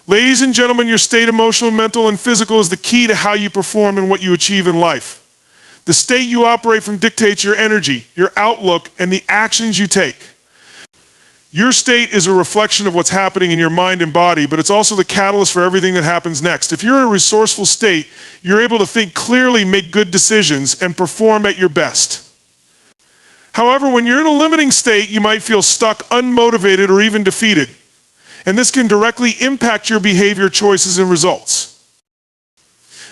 Ladies and gentlemen, your state, emotional, mental, and physical, is the key to how you perform and what you achieve in life. The state you operate from dictates your energy, your outlook, and the actions you take. Your state is a reflection of what's happening in your mind and body, but it's also the catalyst for everything that happens next. If you're in a resourceful state, you're able to think clearly, make good decisions, and perform at your best. However, when you're in a limiting state, you might feel stuck, unmotivated, or even defeated. And this can directly impact your behavior, choices, and results.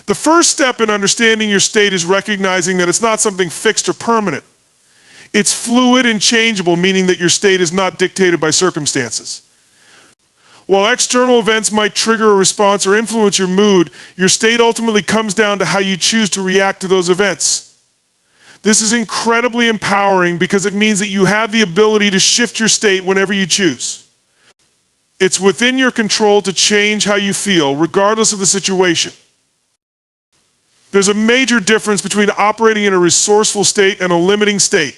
The first step in understanding your state is recognizing that it's not something fixed or permanent. It's fluid and changeable, meaning that your state is not dictated by circumstances. While external events might trigger a response or influence your mood, your state ultimately comes down to how you choose to react to those events. This is incredibly empowering because it means that you have the ability to shift your state whenever you choose. It's within your control to change how you feel, regardless of the situation. There's a major difference between operating in a resourceful state and a limiting state.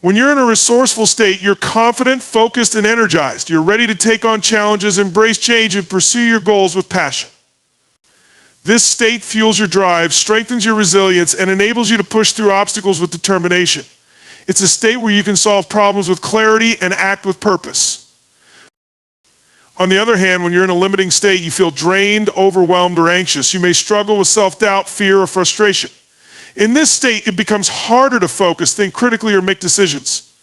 When you're in a resourceful state, you're confident, focused, and energized. You're ready to take on challenges, embrace change, and pursue your goals with passion. This state fuels your drive, strengthens your resilience, and enables you to push through obstacles with determination. It's a state where you can solve problems with clarity and act with purpose. On the other hand, when you're in a limiting state, you feel drained, overwhelmed, or anxious. You may struggle with self-doubt, fear, or frustration. In this state, it becomes harder to focus, think critically, or make decisions.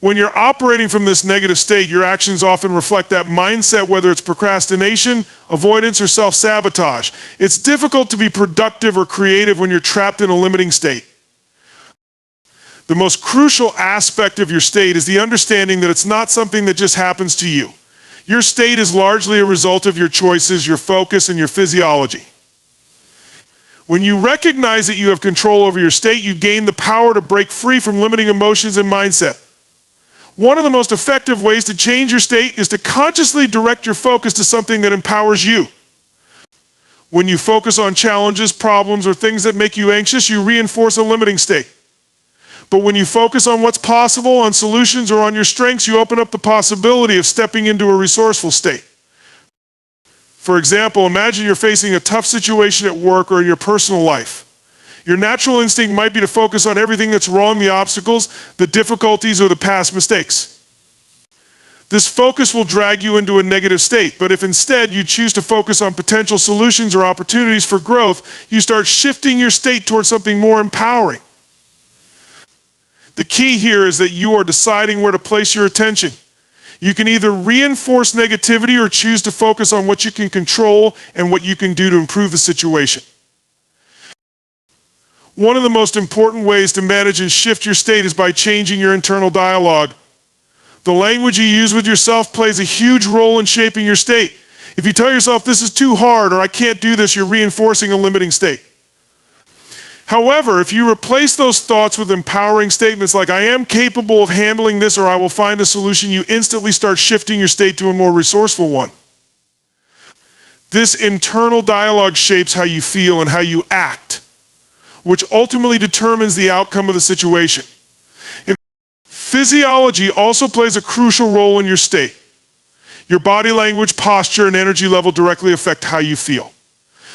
When you're operating from this negative state, your actions often reflect that mindset, whether it's procrastination, avoidance, or self-sabotage. It's difficult to be productive or creative when you're trapped in a limiting state. The most crucial aspect of your state is the understanding that it's not something that just happens to you. Your state is largely a result of your choices, your focus, and your physiology. When you recognize that you have control over your state, you gain the power to break free from limiting emotions and mindset. One of the most effective ways to change your state is to consciously direct your focus to something that empowers you. When you focus on challenges, problems, or things that make you anxious, you reinforce a limiting state. But when you focus on what's possible, on solutions, or on your strengths, you open up the possibility of stepping into a resourceful state. For example, imagine you're facing a tough situation at work or in your personal life. Your natural instinct might be to focus on everything that's wrong, the obstacles, the difficulties, or the past mistakes. This focus will drag you into a negative state, but if instead you choose to focus on potential solutions or opportunities for growth, you start shifting your state towards something more empowering. The key here is that you are deciding where to place your attention. You can either reinforce negativity or choose to focus on what you can control and what you can do to improve the situation. One of the most important ways to manage and shift your state is by changing your internal dialogue. The language you use with yourself plays a huge role in shaping your state. If you tell yourself this is too hard or I can't do this, you're reinforcing a limiting state. However, if you replace those thoughts with empowering statements like, I am capable of handling this, or I will find a solution, you instantly start shifting your state to a more resourceful one. This internal dialogue shapes how you feel and how you act, which ultimately determines the outcome of the situation. Physiology also plays a crucial role in your state. Your body language, posture, and energy level directly affect how you feel.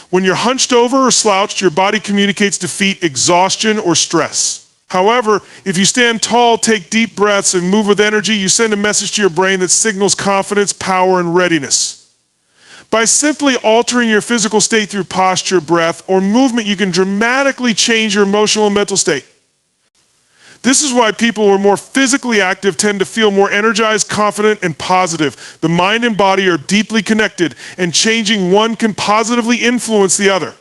When you're hunched over or slouched, your body communicates defeat, exhaustion, or stress. However, if you stand tall, take deep breaths, and move with energy, you send a message to your brain that signals confidence, power, and readiness. By simply altering your physical state through posture, breath, or movement, you can dramatically change your emotional and mental state. This is why people who are more physically active tend to feel more energized, confident, and positive. The mind and body are deeply connected, and changing one can positively influence the other.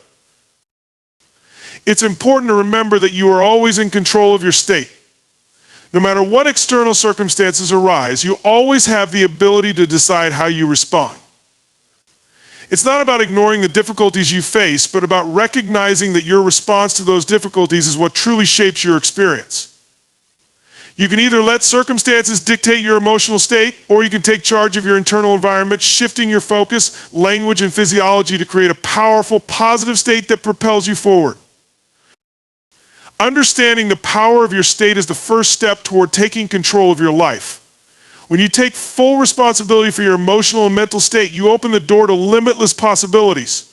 It's important to remember that you are always in control of your state. No matter what external circumstances arise, you always have the ability to decide how you respond. It's not about ignoring the difficulties you face, but about recognizing that your response to those difficulties is what truly shapes your experience. You can either let circumstances dictate your emotional state, or you can take charge of your internal environment, shifting your focus, language, and physiology to create a powerful, positive state that propels you forward. Understanding the power of your state is the first step toward taking control of your life. When you take full responsibility for your emotional and mental state, you open the door to limitless possibilities.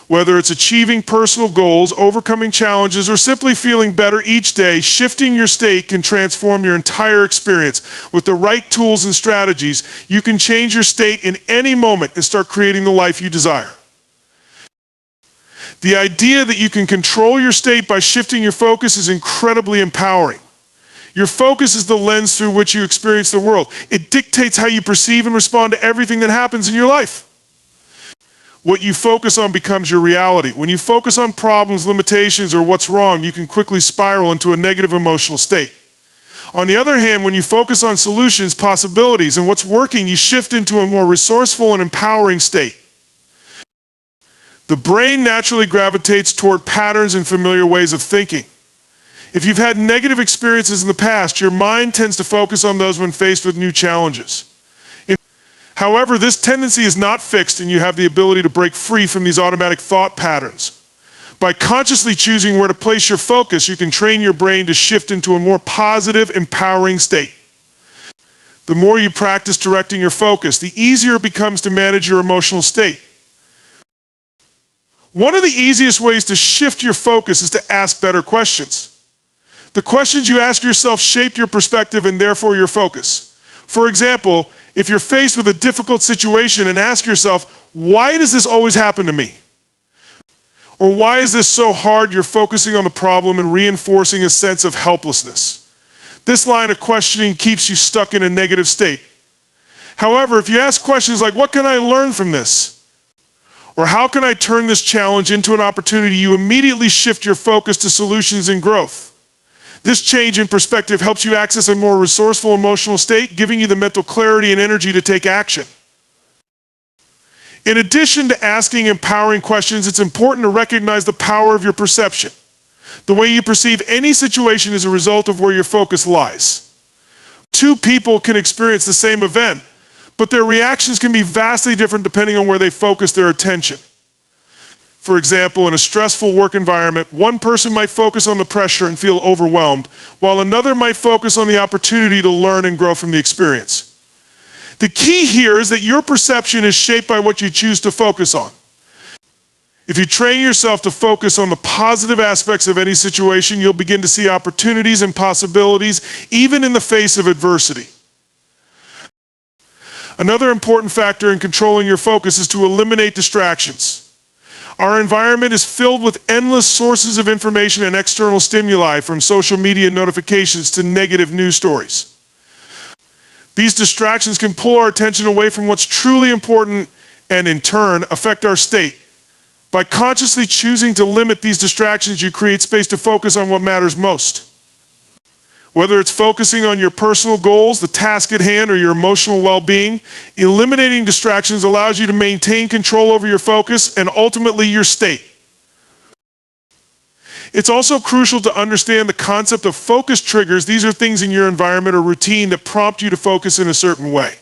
Whether it's achieving personal goals, overcoming challenges, or simply feeling better each day, shifting your state can transform your entire experience. With the right tools and strategies, you can change your state in any moment and start creating the life you desire. The idea that you can control your state by shifting your focus is incredibly empowering. Your focus is the lens through which you experience the world. It dictates how you perceive and respond to everything that happens in your life. What you focus on becomes your reality. When you focus on problems, limitations, or what's wrong, you can quickly spiral into a negative emotional state. On the other hand, when you focus on solutions, possibilities, and what's working, you shift into a more resourceful and empowering state. The brain naturally gravitates toward patterns and familiar ways of thinking. If you've had negative experiences in the past, your mind tends to focus on those when faced with new challenges. However, this tendency is not fixed, and you have the ability to break free from these automatic thought patterns. By consciously choosing where to place your focus, you can train your brain to shift into a more positive, empowering state. The more you practice directing your focus, the easier it becomes to manage your emotional state. One of the easiest ways to shift your focus is to ask better questions. The questions you ask yourself shape your perspective and therefore your focus. For example, if you're faced with a difficult situation and ask yourself, why does this always happen to me? Or why is this so hard? You're focusing on the problem and reinforcing a sense of helplessness. This line of questioning keeps you stuck in a negative state. However, if you ask questions like, what can I learn from this? Or how can I turn this challenge into an opportunity? You immediately shift your focus to solutions and growth. This change in perspective helps you access a more resourceful emotional state, giving you the mental clarity and energy to take action. In addition to asking empowering questions, it's important to recognize the power of your perception. The way you perceive any situation is a result of where your focus lies. Two people can experience the same event, but their reactions can be vastly different depending on where they focus their attention. For example, in a stressful work environment, one person might focus on the pressure and feel overwhelmed, while another might focus on the opportunity to learn and grow from the experience. The key here is that your perception is shaped by what you choose to focus on. If you train yourself to focus on the positive aspects of any situation, you'll begin to see opportunities and possibilities, even in the face of adversity. Another important factor in controlling your focus is to eliminate distractions. Our environment is filled with endless sources of information and external stimuli, from social media notifications to negative news stories. These distractions can pull our attention away from what's truly important and, in turn, affect our state. By consciously choosing to limit these distractions, you create space to focus on what matters most. Whether it's focusing on your personal goals, the task at hand, or your emotional well-being, eliminating distractions allows you to maintain control over your focus and ultimately your state. It's also crucial to understand the concept of focus triggers. These are things in your environment or routine that prompt you to focus in a certain way.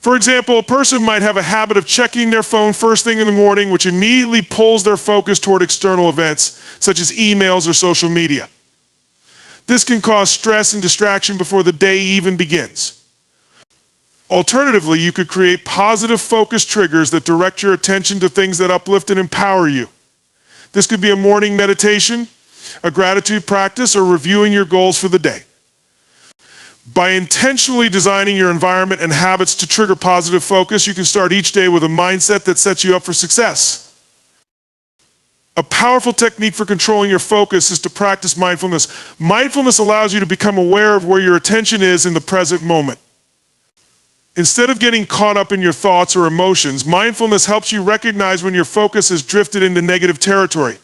For example, a person might have a habit of checking their phone first thing in the morning, which immediately pulls their focus toward external events, such as emails or social media. This can cause stress and distraction before the day even begins. Alternatively, you could create positive focus triggers that direct your attention to things that uplift and empower you. This could be a morning meditation, a gratitude practice, or reviewing your goals for the day. By intentionally designing your environment and habits to trigger positive focus, you can start each day with a mindset that sets you up for success. A powerful technique for controlling your focus is to practice mindfulness. Mindfulness allows you to become aware of where your attention is in the present moment. Instead of getting caught up in your thoughts or emotions, mindfulness helps you recognize when your focus has drifted into negative territory.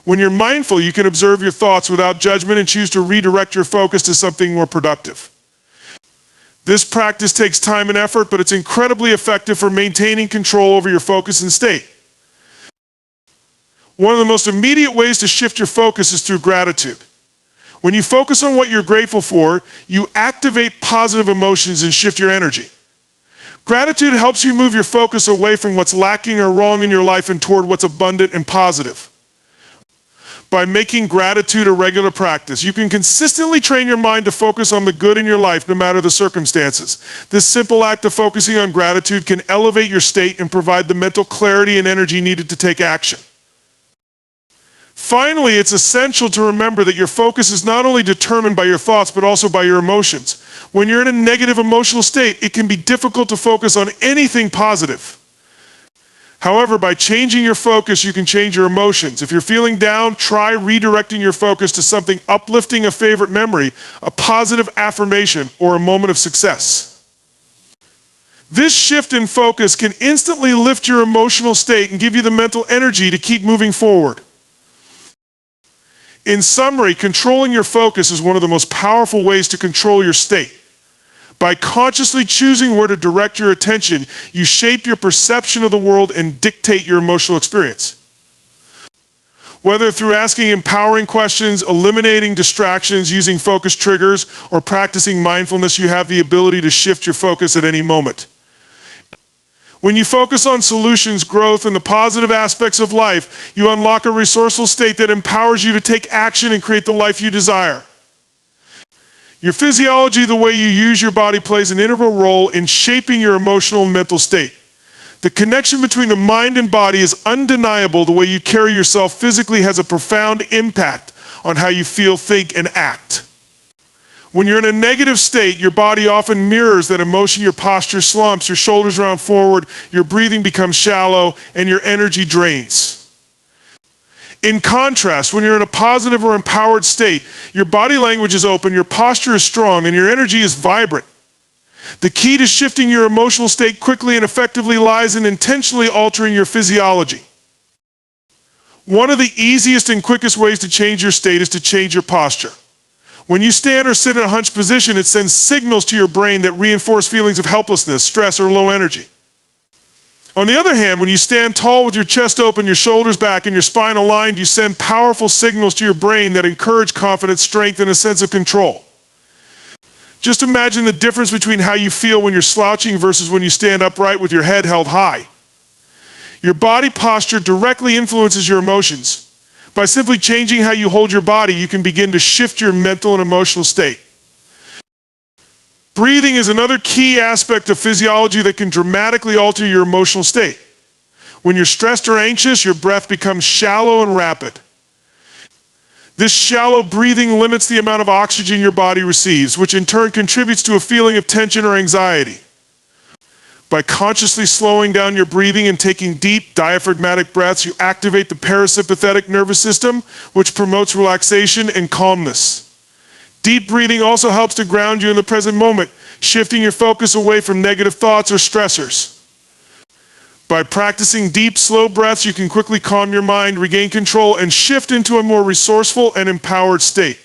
When you're mindful, you can observe your thoughts without judgment and choose to redirect your focus to something more productive. This practice takes time and effort, but it's incredibly effective for maintaining control over your focus and state. One of the most immediate ways to shift your focus is through gratitude. When you focus on what you're grateful for, you activate positive emotions and shift your energy. Gratitude helps you move your focus away from what's lacking or wrong in your life and toward what's abundant and positive. By making gratitude a regular practice, you can consistently train your mind to focus on the good in your life no matter the circumstances. This simple act of focusing on gratitude can elevate your state and provide the mental clarity and energy needed to take action. Finally, it's essential to remember that your focus is not only determined by your thoughts, but also by your emotions. When you're in a negative emotional state, it can be difficult to focus on anything positive. However, by changing your focus, you can change your emotions. If you're feeling down, try redirecting your focus to something uplifting, a favorite memory, a positive affirmation, or a moment of success. This shift in focus can instantly lift your emotional state and give you the mental energy to keep moving forward. In summary, controlling your focus is one of the most powerful ways to control your state. By consciously choosing where to direct your attention, you shape your perception of the world and dictate your emotional experience. Whether through asking empowering questions, eliminating distractions, using focus triggers, or practicing mindfulness, you have the ability to shift your focus at any moment. When you focus on solutions, growth, and the positive aspects of life, you unlock a resourceful state that empowers you to take action and create the life you desire. Your physiology, the way you use your body, plays an integral role in shaping your emotional and mental state. The connection between the mind and body is undeniable. The way you carry yourself physically has a profound impact on how you feel, think, and act. When you're in a negative state, your body often mirrors that emotion. Your posture slumps, your shoulders round forward, your breathing becomes shallow, and your energy drains. In contrast, when you're in a positive or empowered state, your body language is open, your posture is strong, and your energy is vibrant. The key to shifting your emotional state quickly and effectively lies in intentionally altering your physiology. One of the easiest and quickest ways to change your state is to change your posture. When you stand or sit in a hunched position, it sends signals to your brain that reinforce feelings of helplessness, stress, or low energy. On the other hand, when you stand tall with your chest open, your shoulders back, and your spine aligned, you send powerful signals to your brain that encourage confidence, strength, and a sense of control. Just imagine the difference between how you feel when you're slouching versus when you stand upright with your head held high. Your body posture directly influences your emotions. By simply changing how you hold your body, you can begin to shift your mental and emotional state. Breathing is another key aspect of physiology that can dramatically alter your emotional state. When you're stressed or anxious, your breath becomes shallow and rapid. This shallow breathing limits the amount of oxygen your body receives, which in turn contributes to a feeling of tension or anxiety. By consciously slowing down your breathing and taking deep diaphragmatic breaths, you activate the parasympathetic nervous system, which promotes relaxation and calmness. Deep breathing also helps to ground you in the present moment, shifting your focus away from negative thoughts or stressors. By practicing deep, slow breaths, you can quickly calm your mind, regain control, and shift into a more resourceful and empowered state.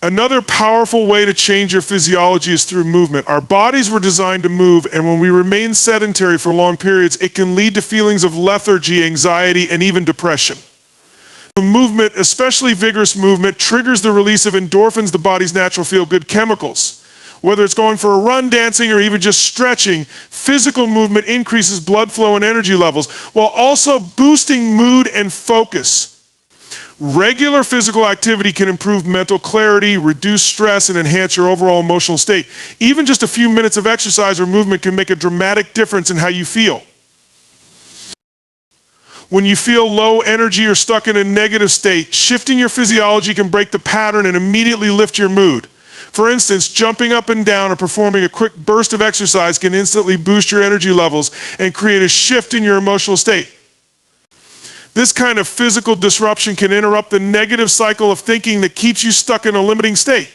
Another powerful way to change your physiology is through movement. Our bodies were designed to move, and when we remain sedentary for long periods, it can lead to feelings of lethargy, anxiety, and even depression. Movement, especially vigorous movement, triggers the release of endorphins, the body's natural feel-good chemicals. Whether it's going for a run, dancing, or even just stretching, physical movement increases blood flow and energy levels, while also boosting mood and focus. Regular physical activity can improve mental clarity, reduce stress, and enhance your overall emotional state. Even just a few minutes of exercise or movement can make a dramatic difference in how you feel. When you feel low energy or stuck in a negative state, shifting your physiology can break the pattern and immediately lift your mood. For instance, jumping up and down or performing a quick burst of exercise can instantly boost your energy levels and create a shift in your emotional state. This kind of physical disruption can interrupt the negative cycle of thinking that keeps you stuck in a limiting state.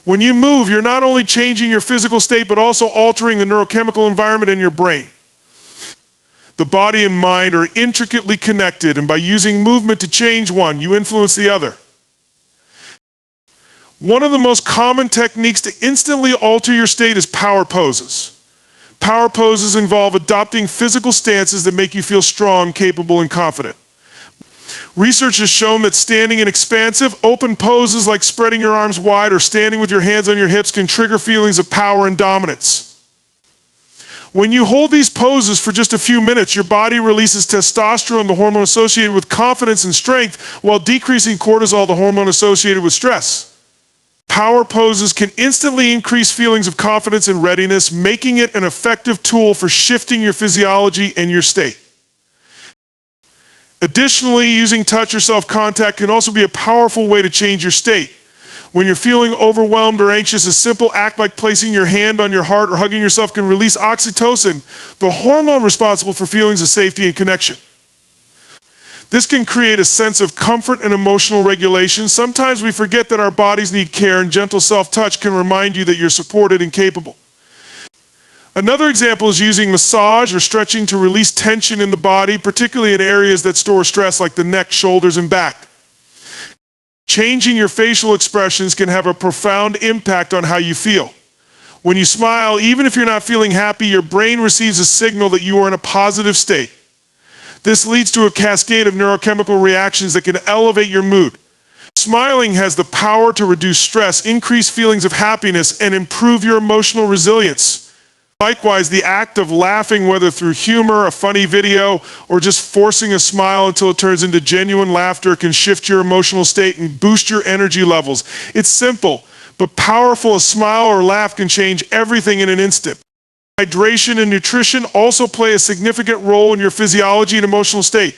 When you move, you're not only changing your physical state, but also altering the neurochemical environment in your brain. The body and mind are intricately connected, and by using movement to change one, you influence the other. One of the most common techniques to instantly alter your state is power poses. Power poses involve adopting physical stances that make you feel strong, capable, and confident. Research has shown that standing in expansive, open poses like spreading your arms wide or standing with your hands on your hips can trigger feelings of power and dominance. When you hold these poses for just a few minutes, your body releases testosterone, the hormone associated with confidence and strength, while decreasing cortisol, the hormone associated with stress. Power poses can instantly increase feelings of confidence and readiness, making it an effective tool for shifting your physiology and your state. Additionally, using touch or self-contact can also be a powerful way to change your state. When you're feeling overwhelmed or anxious, a simple act like placing your hand on your heart or hugging yourself can release oxytocin, the hormone responsible for feelings of safety and connection. This can create a sense of comfort and emotional regulation. Sometimes we forget that our bodies need care, and gentle self-touch can remind you that you're supported and capable. Another example is using massage or stretching to release tension in the body, particularly in areas that store stress like the neck, shoulders, and back. Changing your facial expressions can have a profound impact on how you feel. When you smile, even if you're not feeling happy, your brain receives a signal that you are in a positive state. This leads to a cascade of neurochemical reactions that can elevate your mood. Smiling has the power to reduce stress, increase feelings of happiness, and improve your emotional resilience. Likewise, the act of laughing, whether through humor, a funny video, or just forcing a smile until it turns into genuine laughter, can shift your emotional state and boost your energy levels. It's simple, but powerful. A smile or laugh can change everything in an instant. Hydration and nutrition also play a significant role in your physiology and emotional state.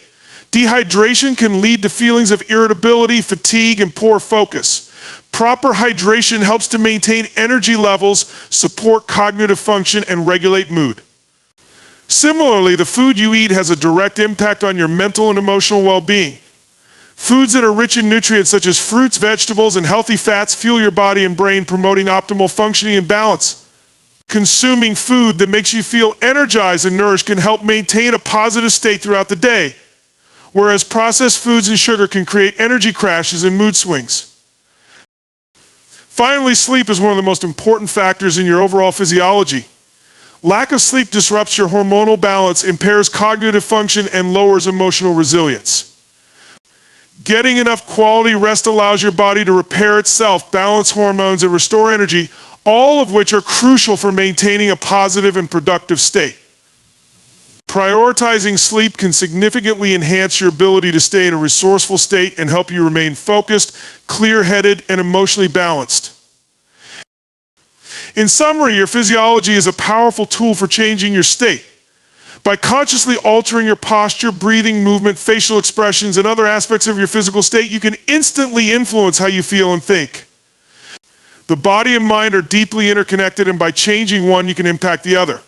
Dehydration can lead to feelings of irritability, fatigue, and poor focus. Proper hydration helps to maintain energy levels, support cognitive function, and regulate mood. Similarly, the food you eat has a direct impact on your mental and emotional well-being. Foods that are rich in nutrients such as fruits, vegetables, and healthy fats fuel your body and brain, promoting optimal functioning and balance. Consuming food that makes you feel energized and nourished can help maintain a positive state throughout the day, whereas processed foods and sugar can create energy crashes and mood swings. Finally, sleep is one of the most important factors in your overall physiology. Lack of sleep disrupts your hormonal balance, impairs cognitive function, and lowers emotional resilience. Getting enough quality rest allows your body to repair itself, balance hormones, and restore energy, all of which are crucial for maintaining a positive and productive state. Prioritizing sleep can significantly enhance your ability to stay in a resourceful state and help you remain focused, clear-headed, and emotionally balanced. In summary, your physiology is a powerful tool for changing your state. By consciously altering your posture, breathing, movement, facial expressions, and other aspects of your physical state, you can instantly influence how you feel and think. The body and mind are deeply interconnected, and by changing one, you can impact the other.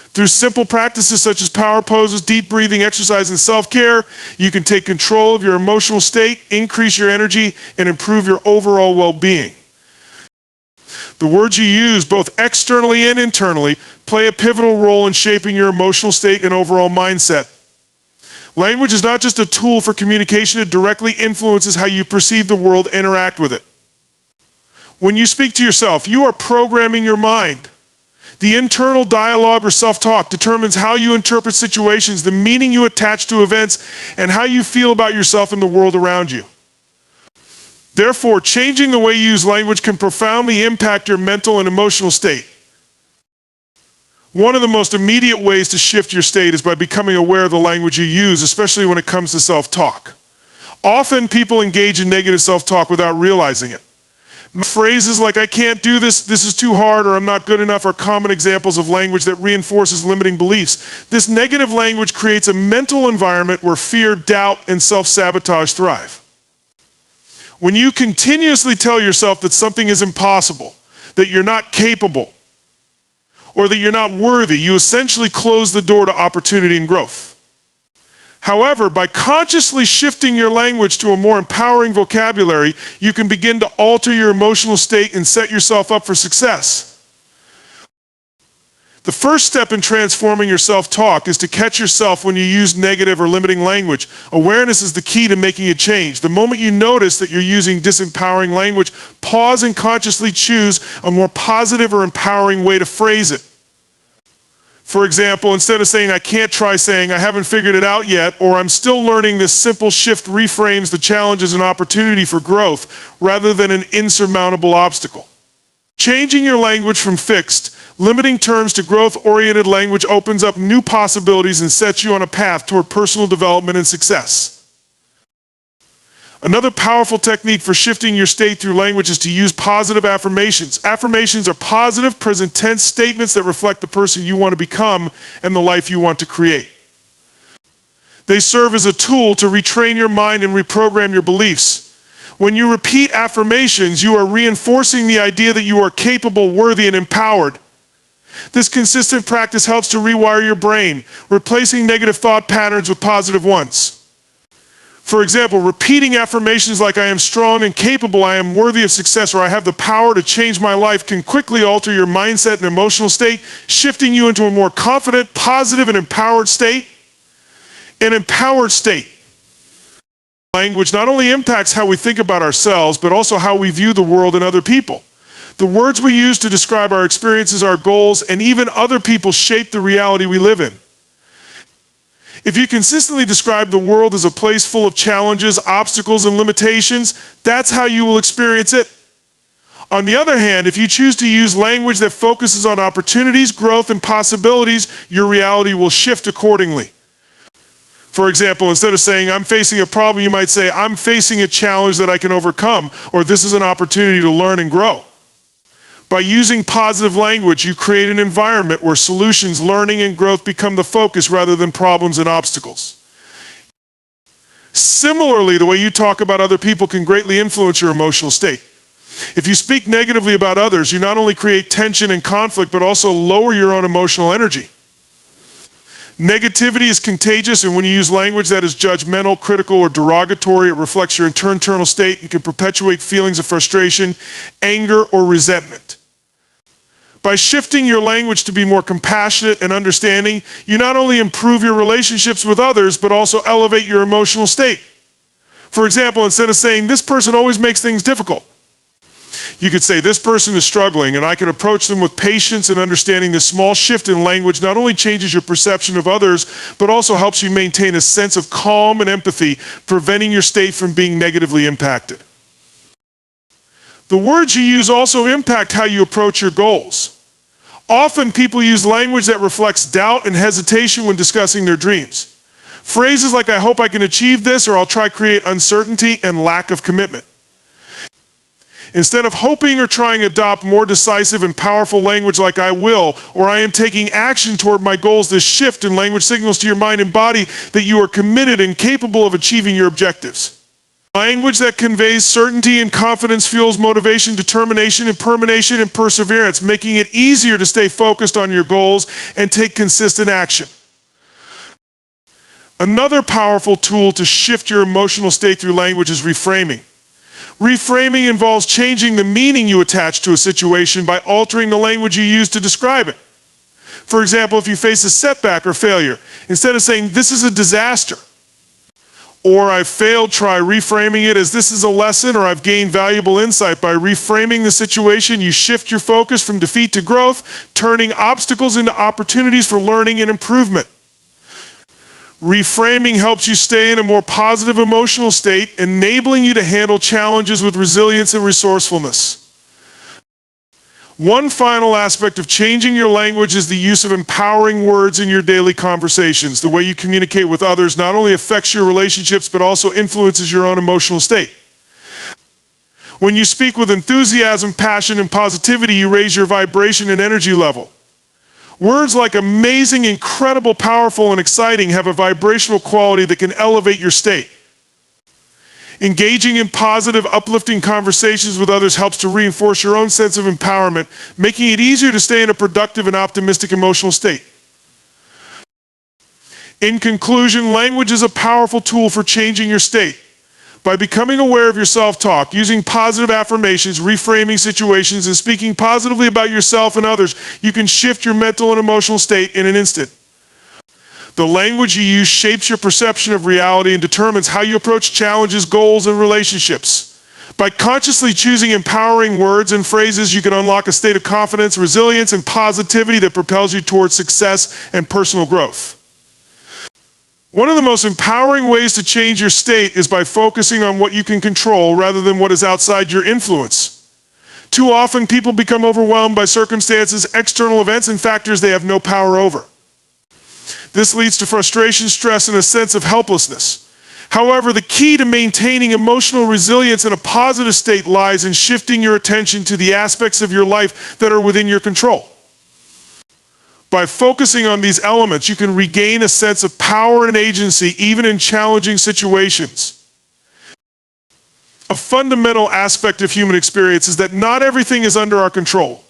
Through simple practices such as power poses, deep breathing, exercise, and self-care, you can take control of your emotional state, increase your energy, and improve your overall well-being. The words you use, both externally and internally, play a pivotal role in shaping your emotional state and overall mindset. Language is not just a tool for communication, it directly influences how you perceive the world and interact with it. When you speak to yourself, you are programming your mind. The internal dialogue or self-talk determines how you interpret situations, the meaning you attach to events, and how you feel about yourself and the world around you. Therefore, changing the way you use language can profoundly impact your mental and emotional state. One of the most immediate ways to shift your state is by becoming aware of the language you use, especially when it comes to self-talk. Often people engage in negative self-talk without realizing it. Phrases like "I can't do this," "this is too hard," or "I'm not good enough" are common examples of language that reinforces limiting beliefs. This negative language creates a mental environment where fear, doubt, and self-sabotage thrive. When you continuously tell yourself that something is impossible, that you're not capable, or that you're not worthy, you essentially close the door to opportunity and growth. However, by consciously shifting your language to a more empowering vocabulary, you can begin to alter your emotional state and set yourself up for success. The first step in transforming your self-talk is to catch yourself when you use negative or limiting language. Awareness is the key to making a change. The moment you notice that you're using disempowering language, pause and consciously choose a more positive or empowering way to phrase it. For example, instead of saying "I can't," try saying "I haven't figured it out yet," or "I'm still learning." This simple shift reframes the challenge as an opportunity for growth rather than an insurmountable obstacle. Changing your language from fixed, limiting terms to growth-oriented language opens up new possibilities and sets you on a path toward personal development and success. Another powerful technique for shifting your state through language is to use positive affirmations. Affirmations are positive, present tense statements that reflect the person you want to become and the life you want to create. They serve as a tool to retrain your mind and reprogram your beliefs. When you repeat affirmations, you are reinforcing the idea that you are capable, worthy, and empowered. This consistent practice helps to rewire your brain, replacing negative thought patterns with positive ones. For example, repeating affirmations like I am strong and capable, I am worthy of success, or I have the power to change my life can quickly alter your mindset and emotional state, shifting you into a more confident, positive, and empowered state. An empowered state. Language not only impacts how we think about ourselves, but also how we view the world and other people. The words we use to describe our experiences, our goals, and even other people shape the reality we live in. If you consistently describe the world as a place full of challenges, obstacles, and limitations, that's how you will experience it. On the other hand, if you choose to use language that focuses on opportunities, growth, and possibilities, your reality will shift accordingly. For example, instead of saying, I'm facing a problem, you might say, I'm facing a challenge that I can overcome, or this is an opportunity to learn and grow. By using positive language, you create an environment where solutions, learning, and growth become the focus rather than problems and obstacles. Similarly, the way you talk about other people can greatly influence your emotional state. If you speak negatively about others, you not only create tension and conflict, but also lower your own emotional energy. Negativity is contagious, and when you use language that is judgmental, critical, or derogatory, it reflects your internal state and can perpetuate feelings of frustration, anger, or resentment. By shifting your language to be more compassionate and understanding, you not only improve your relationships with others, but also elevate your emotional state. For example, instead of saying, this person always makes things difficult, you could say, this person is struggling, and I can approach them with patience and understanding. This small shift in language not only changes your perception of others, but also helps you maintain a sense of calm and empathy, preventing your state from being negatively impacted. The words you use also impact how you approach your goals. Often people use language that reflects doubt and hesitation when discussing their dreams. Phrases like, I hope I can achieve this, or I'll try to create uncertainty and lack of commitment. Instead of hoping or trying to adopt more decisive and powerful language like I will, or I am taking action toward my goals, this shift in language signals to your mind and body that you are committed and capable of achieving your objectives. Language that conveys certainty and confidence fuels motivation, determination, and perseverance, making it easier to stay focused on your goals and take consistent action. Another powerful tool to shift your emotional state through language is reframing. Reframing involves changing the meaning you attach to a situation by altering the language you use to describe it. For example, if you face a setback or failure, instead of saying, this is a disaster, or I've failed, try reframing it as this is a lesson, or I've gained valuable insight. By reframing the situation, you shift your focus from defeat to growth, turning obstacles into opportunities for learning and improvement. Reframing helps you stay in a more positive emotional state, enabling you to handle challenges with resilience and resourcefulness. One final aspect of changing your language is the use of empowering words in your daily conversations. The way you communicate with others not only affects your relationships, but also influences your own emotional state. When you speak with enthusiasm, passion, and positivity, you raise your vibration and energy level. Words like amazing, incredible, powerful, and exciting have a vibrational quality that can elevate your state. Engaging in positive, uplifting conversations with others helps to reinforce your own sense of empowerment, making it easier to stay in a productive and optimistic emotional state. In conclusion, language is a powerful tool for changing your state. By becoming aware of your self-talk, using positive affirmations, reframing situations, and speaking positively about yourself and others, you can shift your mental and emotional state in an instant. The language you use shapes your perception of reality and determines how you approach challenges, goals, and relationships. By consciously choosing empowering words and phrases, you can unlock a state of confidence, resilience, and positivity that propels you towards success and personal growth. One of the most empowering ways to change your state is by focusing on what you can control rather than what is outside your influence. Too often, people become overwhelmed by circumstances, external events, and factors they have no power over. This leads to frustration, stress, and a sense of helplessness. However, the key to maintaining emotional resilience in a positive state lies in shifting your attention to the aspects of your life that are within your control. By focusing on these elements, you can regain a sense of power and agency even in challenging situations. A fundamental aspect of human experience is that not everything is under our control.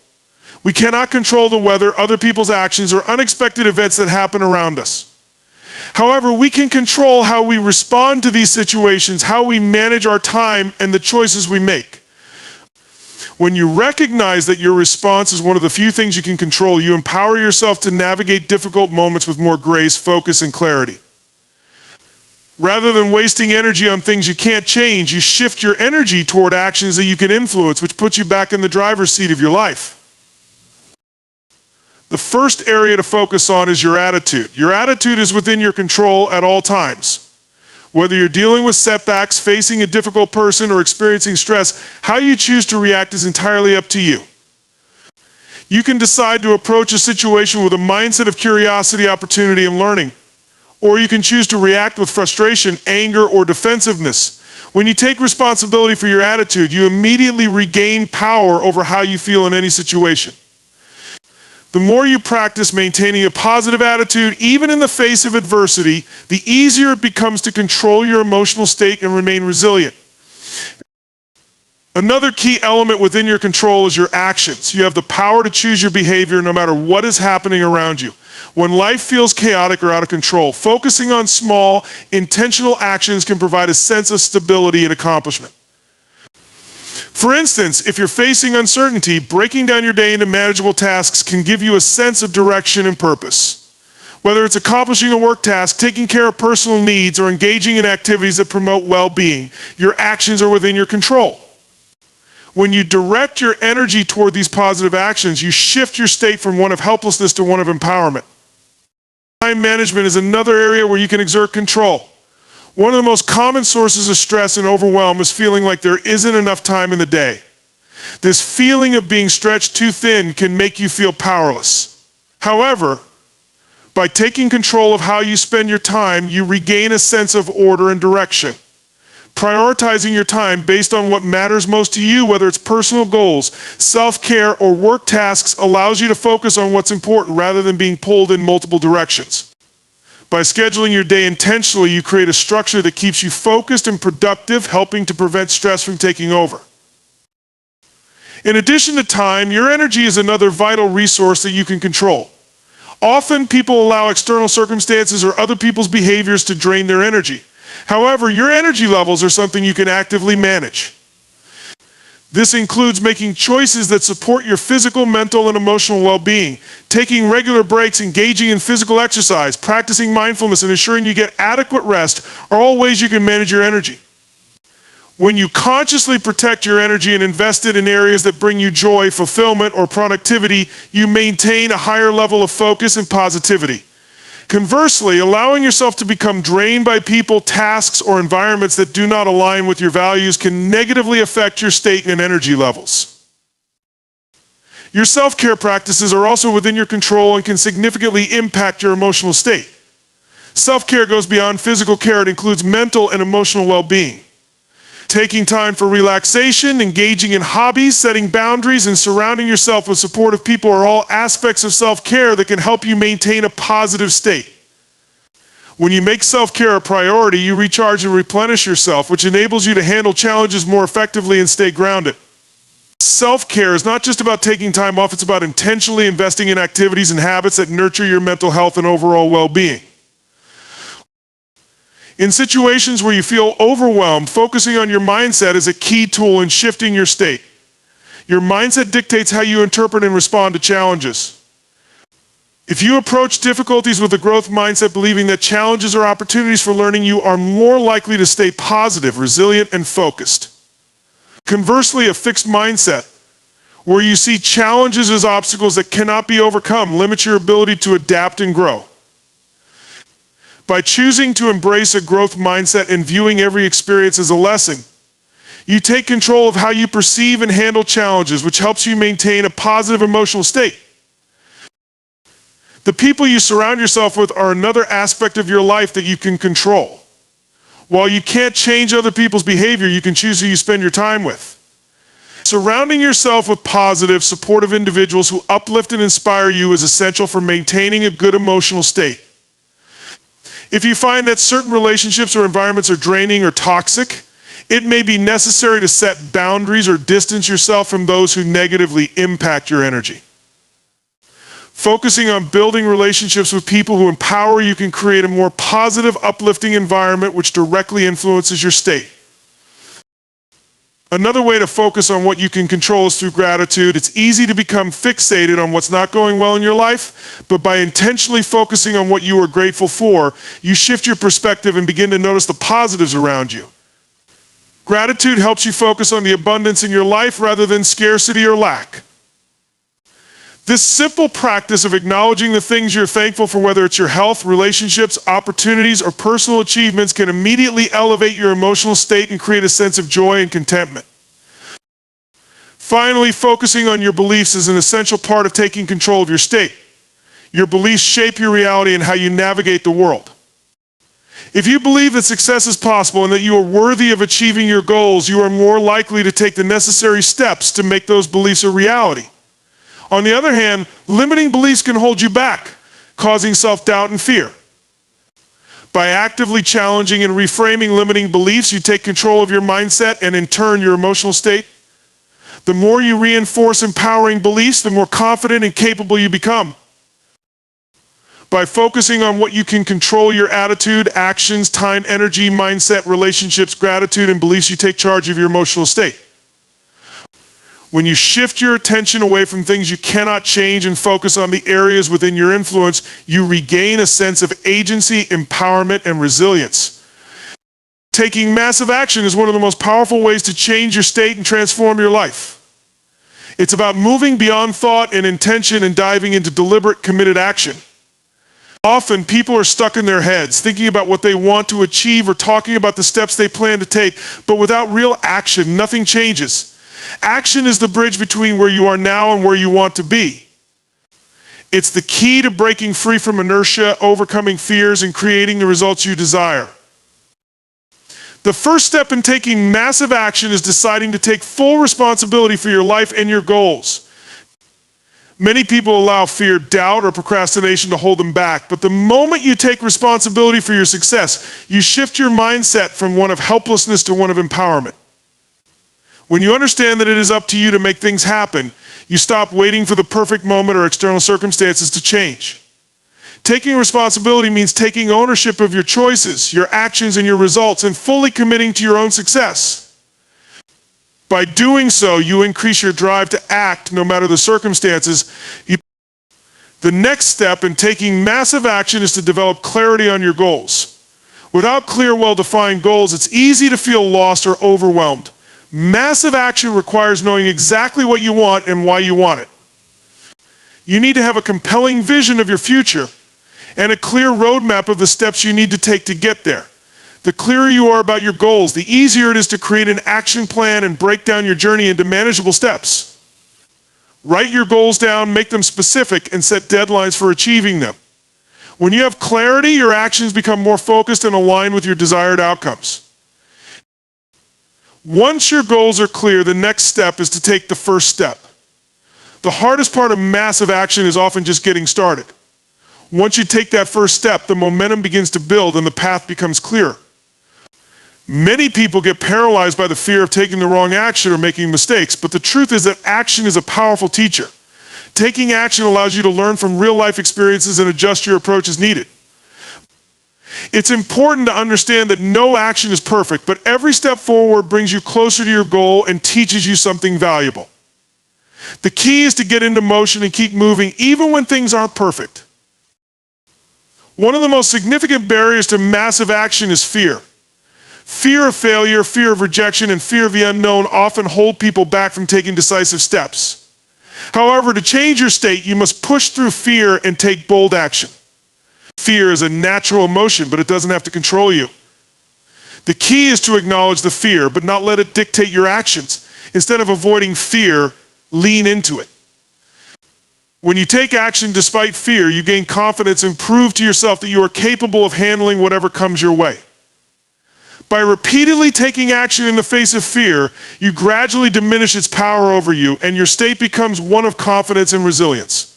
We cannot control the weather, other people's actions, or unexpected events that happen around us. However, we can control how we respond to these situations, how we manage our time, and the choices we make. When you recognize that your response is one of the few things you can control, you empower yourself to navigate difficult moments with more grace, focus, and clarity. Rather than wasting energy on things you can't change, you shift your energy toward actions that you can influence, which puts you back in the driver's seat of your life. The first area to focus on is your attitude. Your attitude is within your control at all times. Whether you're dealing with setbacks, facing a difficult person, or experiencing stress, how you choose to react is entirely up to you. You can decide to approach a situation with a mindset of curiosity, opportunity, and learning. Or you can choose to react with frustration, anger, or defensiveness. When you take responsibility for your attitude, you immediately regain power over how you feel in any situation. The more you practice maintaining a positive attitude, even in the face of adversity, the easier it becomes to control your emotional state and remain resilient. Another key element within your control is your actions. You have the power to choose your behavior no matter what is happening around you. When life feels chaotic or out of control, focusing on small, intentional actions can provide a sense of stability and accomplishment. For instance, if you're facing uncertainty, breaking down your day into manageable tasks can give you a sense of direction and purpose. Whether it's accomplishing a work task, taking care of personal needs, or engaging in activities that promote well-being, your actions are within your control. When you direct your energy toward these positive actions, you shift your state from one of helplessness to one of empowerment. Time management is another area where you can exert control. One of the most common sources of stress and overwhelm is feeling like there isn't enough time in the day. This feeling of being stretched too thin can make you feel powerless. However, by taking control of how you spend your time, you regain a sense of order and direction. Prioritizing your time based on what matters most to you, whether it's personal goals, self-care, or work tasks, allows you to focus on what's important rather than being pulled in multiple directions. By scheduling your day intentionally, you create a structure that keeps you focused and productive, helping to prevent stress from taking over. In addition to time, your energy is another vital resource that you can control. Often, people allow external circumstances or other people's behaviors to drain their energy. However, your energy levels are something you can actively manage. This includes making choices that support your physical, mental, and emotional well-being. Taking regular breaks, engaging in physical exercise, practicing mindfulness, and ensuring you get adequate rest are all ways you can manage your energy. When you consciously protect your energy and invest it in areas that bring you joy, fulfillment, or productivity, you maintain a higher level of focus and positivity. Conversely, allowing yourself to become drained by people, tasks, or environments that do not align with your values can negatively affect your state and energy levels. Your self-care practices are also within your control and can significantly impact your emotional state. Self-care goes beyond physical care. It includes mental and emotional well-being. Taking time for relaxation, engaging in hobbies, setting boundaries, and surrounding yourself with supportive people are all aspects of self-care that can help you maintain a positive state. When you make self-care a priority, you recharge and replenish yourself, which enables you to handle challenges more effectively and stay grounded. Self-care is not just about taking time off, it's about intentionally investing in activities and habits that nurture your mental health and overall well-being. In situations where you feel overwhelmed, focusing on your mindset is a key tool in shifting your state. Your mindset dictates how you interpret and respond to challenges. If you approach difficulties with a growth mindset, believing that challenges are opportunities for learning, you are more likely to stay positive, resilient, and focused. Conversely, a fixed mindset, where you see challenges as obstacles that cannot be overcome, limits your ability to adapt and grow. By choosing to embrace a growth mindset and viewing every experience as a lesson, You take control of how you perceive and handle challenges, which helps you maintain a positive emotional state. The people you surround yourself with are another aspect of your life that you can control. While you can't change other people's behavior, you can choose who you spend your time with. Surrounding yourself with positive, supportive individuals who uplift and inspire you is essential for maintaining a good emotional state. If you find that certain relationships or environments are draining or toxic, it may be necessary to set boundaries or distance yourself from those who negatively impact your energy. Focusing on building relationships with people who empower you can create a more positive, uplifting environment which directly influences your state. Another way to focus on what you can control is through gratitude. It's easy to become fixated on what's not going well in your life, but by intentionally focusing on what you are grateful for, you shift your perspective and begin to notice the positives around you. Gratitude helps you focus on the abundance in your life rather than scarcity or lack. This simple practice of acknowledging the things you're thankful for, whether it's your health, relationships, opportunities, or personal achievements, can immediately elevate your emotional state and create a sense of joy and contentment. Finally, focusing on your beliefs is an essential part of taking control of your state. Your beliefs shape your reality and how you navigate the world. If you believe that success is possible and that you are worthy of achieving your goals, you are more likely to take the necessary steps to make those beliefs a reality. On the other hand, limiting beliefs can hold you back, causing self-doubt and fear. By actively challenging and reframing limiting beliefs, you take control of your mindset and in turn your emotional state. The more you reinforce empowering beliefs, the more confident and capable you become. By focusing on what you can control, your attitude, actions, time, energy, mindset, relationships, gratitude, and beliefs, you take charge of your emotional state. When you shift your attention away from things you cannot change and focus on the areas within your influence, you regain a sense of agency, empowerment, and resilience. Taking massive action is one of the most powerful ways to change your state and transform your life. It's about moving beyond thought and intention and diving into deliberate, committed action. Often, people are stuck in their heads, thinking about what they want to achieve or talking about the steps they plan to take, but without real action, nothing changes. Action is the bridge between where you are now and where you want to be. It's the key to breaking free from inertia, overcoming fears, and creating the results you desire. The first step in taking massive action is deciding to take full responsibility for your life and your goals. Many people allow fear, doubt, or procrastination to hold them back, but the moment you take responsibility for your success, you shift your mindset from one of helplessness to one of empowerment. When you understand that it is up to you to make things happen, you stop waiting for the perfect moment or external circumstances to change. Taking responsibility means taking ownership of your choices, your actions, and your results, and fully committing to your own success. By doing so, you increase your drive to act no matter the circumstances. The next step in taking massive action is to develop clarity on your goals. Without clear, well-defined goals, it's easy to feel lost or overwhelmed. Massive action requires knowing exactly what you want and why you want it. You need to have a compelling vision of your future and a clear roadmap of the steps you need to take to get there. The clearer you are about your goals, the easier it is to create an action plan and break down your journey into manageable steps. Write your goals down, make them specific, and set deadlines for achieving them. When you have clarity, your actions become more focused and aligned with your desired outcomes. Once your goals are clear, the next step is to take the first step. The hardest part of massive action is often just getting started. Once you take that first step, the momentum begins to build and the path becomes clearer. Many people get paralyzed by the fear of taking the wrong action or making mistakes, but the truth is that action is a powerful teacher. Taking action allows you to learn from real-life experiences and adjust your approach as needed. It's important to understand that no action is perfect, but every step forward brings you closer to your goal and teaches you something valuable. The key is to get into motion and keep moving even when things aren't perfect. One of the most significant barriers to massive action is fear. Fear of failure, fear of rejection, and fear of the unknown often hold people back from taking decisive steps. However, to change your state, you must push through fear and take bold action. Fear is a natural emotion, but it doesn't have to control you. The key is to acknowledge the fear, but not let it dictate your actions. Instead of avoiding fear, lean into it. When you take action despite fear, you gain confidence and prove to yourself that you are capable of handling whatever comes your way. By repeatedly taking action in the face of fear, you gradually diminish its power over you, and your state becomes one of confidence and resilience.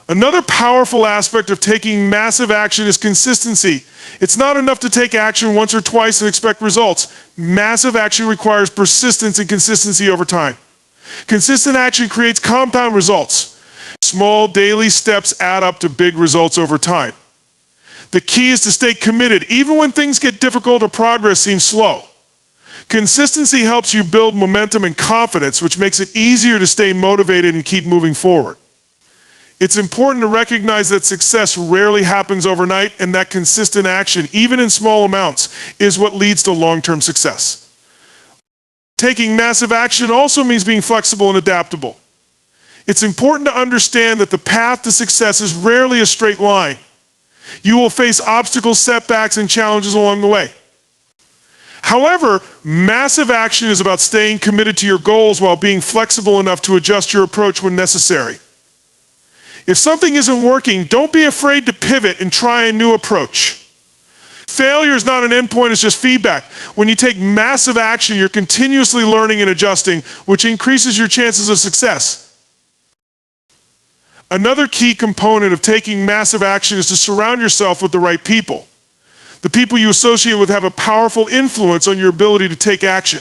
Another powerful aspect of taking massive action is consistency. It's not enough to take action once or twice and expect results. Massive action requires persistence and consistency over time. Consistent action creates compound results. Small daily steps add up to big results over time. The key is to stay committed, even when things get difficult or progress seems slow. Consistency helps you build momentum and confidence, which makes it easier to stay motivated and keep moving forward. It's important to recognize that success rarely happens overnight, and that consistent action, even in small amounts, is what leads to long-term success. Taking massive action also means being flexible and adaptable. It's important to understand that the path to success is rarely a straight line. You will face obstacles, setbacks, and challenges along the way. However, massive action is about staying committed to your goals while being flexible enough to adjust your approach when necessary. If something isn't working, don't be afraid to pivot and try a new approach. Failure is not an endpoint, it's just feedback. When you take massive action, you're continuously learning and adjusting, which increases your chances of success. Another key component of taking massive action is to surround yourself with the right people. The people you associate with have a powerful influence on your ability to take action.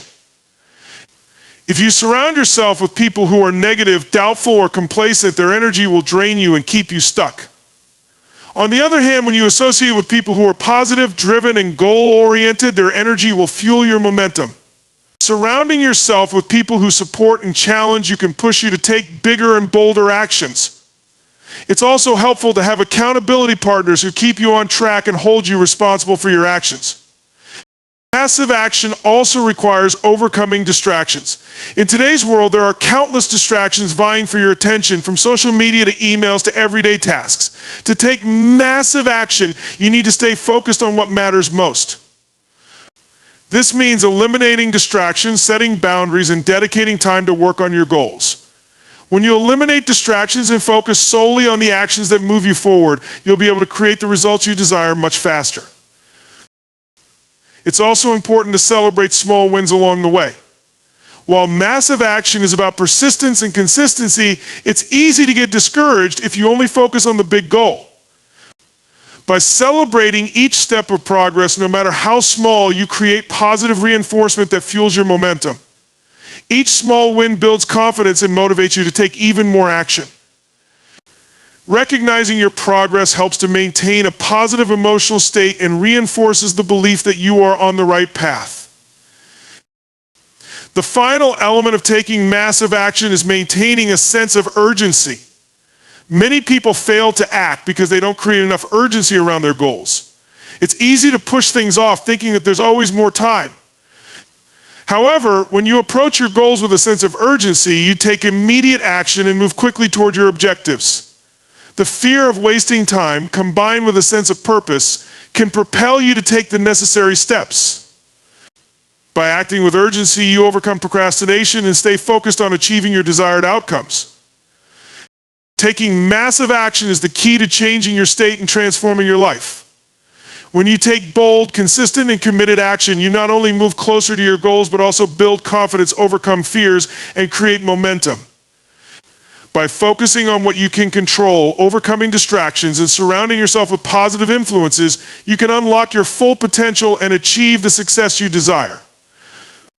If you surround yourself with people who are negative, doubtful, or complacent, their energy will drain you and keep you stuck. On the other hand, when you associate with people who are positive, driven, and goal-oriented, their energy will fuel your momentum. Surrounding yourself with people who support and challenge you can push you to take bigger and bolder actions. It's also helpful to have accountability partners who keep you on track and hold you responsible for your actions. Massive action also requires overcoming distractions. In today's world, there are countless distractions vying for your attention, from social media to emails to everyday tasks. To take massive action, you need to stay focused on what matters most. This means eliminating distractions, setting boundaries, and dedicating time to work on your goals. When you eliminate distractions and focus solely on the actions that move you forward, you'll be able to create the results you desire much faster. It's also important to celebrate small wins along the way. While massive action is about persistence and consistency, it's easy to get discouraged if you only focus on the big goal. By celebrating each step of progress, no matter how small, you create positive reinforcement that fuels your momentum. Each small win builds confidence and motivates you to take even more action. Recognizing your progress helps to maintain a positive emotional state and reinforces the belief that you are on the right path. The final element of taking massive action is maintaining a sense of urgency. Many people fail to act because they don't create enough urgency around their goals. It's easy to push things off, thinking that there's always more time. However, when you approach your goals with a sense of urgency, you take immediate action and move quickly toward your objectives. The fear of wasting time, combined with a sense of purpose, can propel you to take the necessary steps. By acting with urgency, you overcome procrastination and stay focused on achieving your desired outcomes. Taking massive action is the key to changing your state and transforming your life. When you take bold, consistent, and committed action, you not only move closer to your goals, but also build confidence, overcome fears, and create momentum. By focusing on what you can control, overcoming distractions, and surrounding yourself with positive influences, you can unlock your full potential and achieve the success you desire.